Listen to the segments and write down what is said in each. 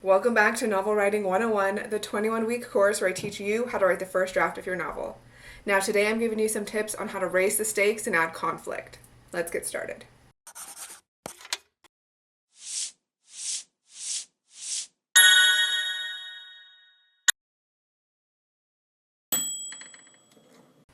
Welcome back to Novel Writing 101, the 21-week course where I teach you how to write the first draft of your novel. Now today I'm giving you some tips on how to raise the stakes and add conflict. Let's get started.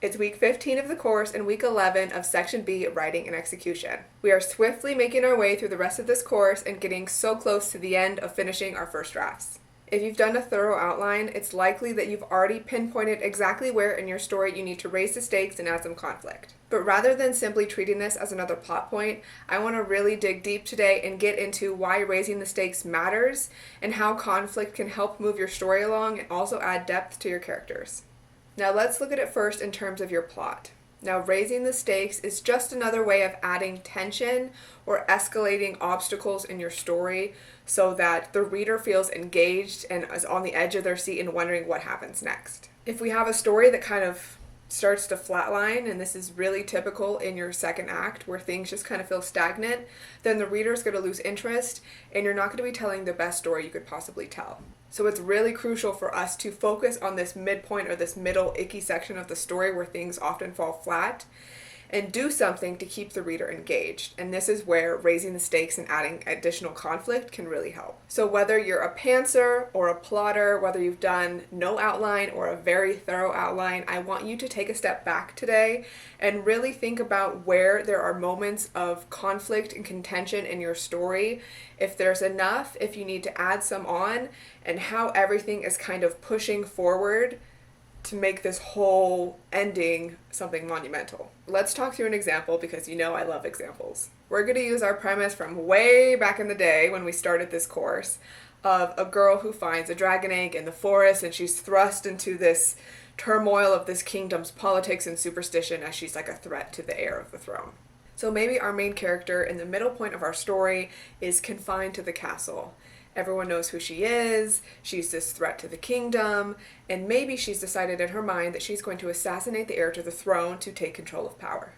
It's week 15 of the course and week 11 of section B, Writing and Execution. We are swiftly making our way through the rest of this course and getting so close to the end of finishing our first drafts. If you've done a thorough outline, it's likely that you've already pinpointed exactly where in your story you need to raise the stakes and add some conflict. But rather than simply treating this as another plot point, I want to really dig deep today and get into why raising the stakes matters and how conflict can help move your story along and also add depth to your characters. Now let's look at it first in terms of your plot. Now raising the stakes is just another way of adding tension or escalating obstacles in your story so that the reader feels engaged and is on the edge of their seat and wondering what happens next. If we have a story that kind of starts to flatline, and this is really typical in your second act where things just kind of feel stagnant, then the reader is going to lose interest and you're not going to be telling the best story you could possibly tell. So it's really crucial for us to focus on this midpoint or this middle icky section of the story where things often fall flat and do something to keep the reader engaged. And this is where raising the stakes and adding additional conflict can really help. So whether you're a pantser or a plotter, whether you've done no outline or a very thorough outline, I want you to take a step back today and really think about where there are moments of conflict and contention in your story, if there's enough, if you need to add some on, and how everything is kind of pushing forward to make this whole ending something monumental. Let's talk through an example because you know I love examples. We're going to use our premise from way back in the day when we started this course of a girl who finds a dragon egg in the forest and she's thrust into this turmoil of this kingdom's politics and superstition as she's like a threat to the heir of the throne. So maybe our main character in the middle point of our story is confined to the castle. Everyone knows who she is, she's this threat to the kingdom, and maybe she's decided in her mind that she's going to assassinate the heir to the throne to take control of power.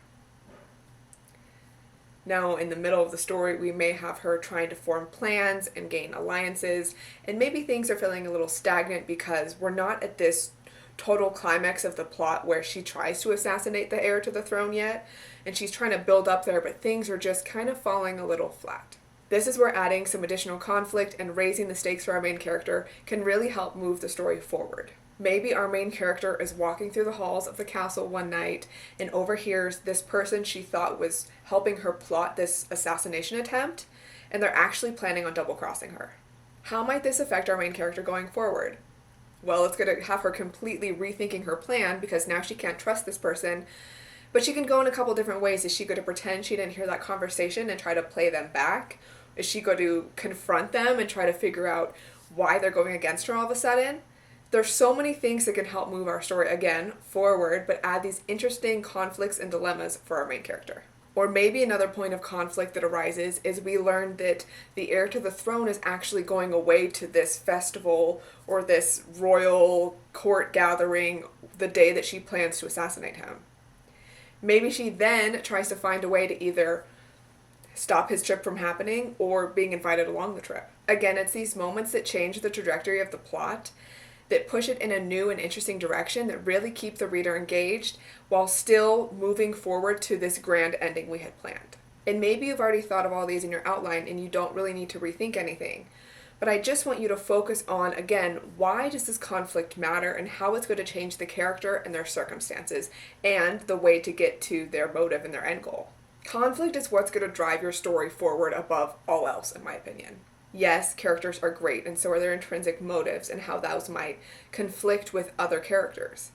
Now, in the middle of the story, we may have her trying to form plans and gain alliances, and maybe things are feeling a little stagnant because we're not at this total climax of the plot where she tries to assassinate the heir to the throne yet, and she's trying to build up there, but things are just kind of falling a little flat. This is where adding some additional conflict and raising the stakes for our main character can really help move the story forward. Maybe our main character is walking through the halls of the castle one night and overhears this person she thought was helping her plot this assassination attempt, and they're actually planning on double-crossing her. How might this affect our main character going forward? Well, it's going to have her completely rethinking her plan because now she can't trust this person, but she can go in a couple different ways. Is she going to pretend she didn't hear that conversation and try to play them back? Is she going to confront them and try to figure out why they're going against her all of a sudden? There's so many things that can help move our story, again, forward, but add these interesting conflicts and dilemmas for our main character. Or maybe another point of conflict that arises is we learn that the heir to the throne is actually going away to this festival or this royal court gathering the day that she plans to assassinate him. Maybe she then tries to find a way to either stop his trip from happening or being invited along the trip. Again, it's these moments that change the trajectory of the plot, that push it in a new and interesting direction, that really keep the reader engaged while still moving forward to this grand ending we had planned. And maybe you've already thought of all these in your outline and you don't really need to rethink anything. But I just want you to focus on, again, why does this conflict matter and how it's going to change the character and their circumstances and the way to get to their motive and their end goal. Conflict is what's going to drive your story forward above all else, in my opinion. Yes, characters are great, and so are their intrinsic motives and how those might conflict with other characters.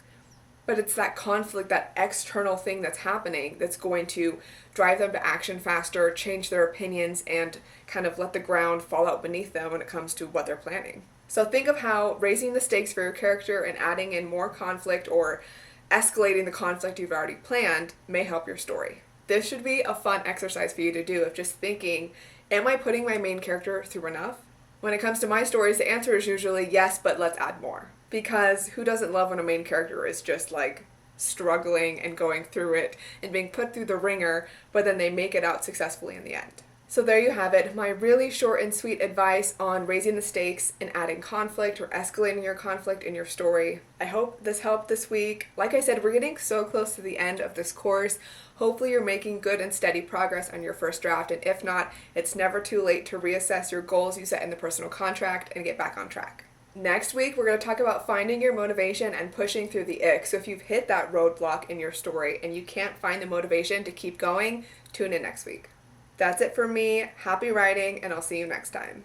But it's that conflict, that external thing that's happening that's going to drive them to action faster, change their opinions, and kind of let the ground fall out beneath them when it comes to what they're planning. So think of how raising the stakes for your character and adding in more conflict or escalating the conflict you've already planned may help your story. This should be a fun exercise for you to do of just thinking, am I putting my main character through enough? When it comes to my stories, the answer is usually yes, but let's add more. Because who doesn't love when a main character is just like struggling and going through it and being put through the ringer, but then they make it out successfully in the end? So there you have it, my really short and sweet advice on raising the stakes and adding conflict or escalating your conflict in your story. I hope this helped this week. Like I said, we're getting so close to the end of this course. Hopefully you're making good and steady progress on your first draft, and if not, it's never too late to reassess your goals you set in the personal contract and get back on track. Next week, we're going to talk about finding your motivation and pushing through the ick. So if you've hit that roadblock in your story and you can't find the motivation to keep going, tune in next week. That's it for me. Happy writing, and I'll see you next time.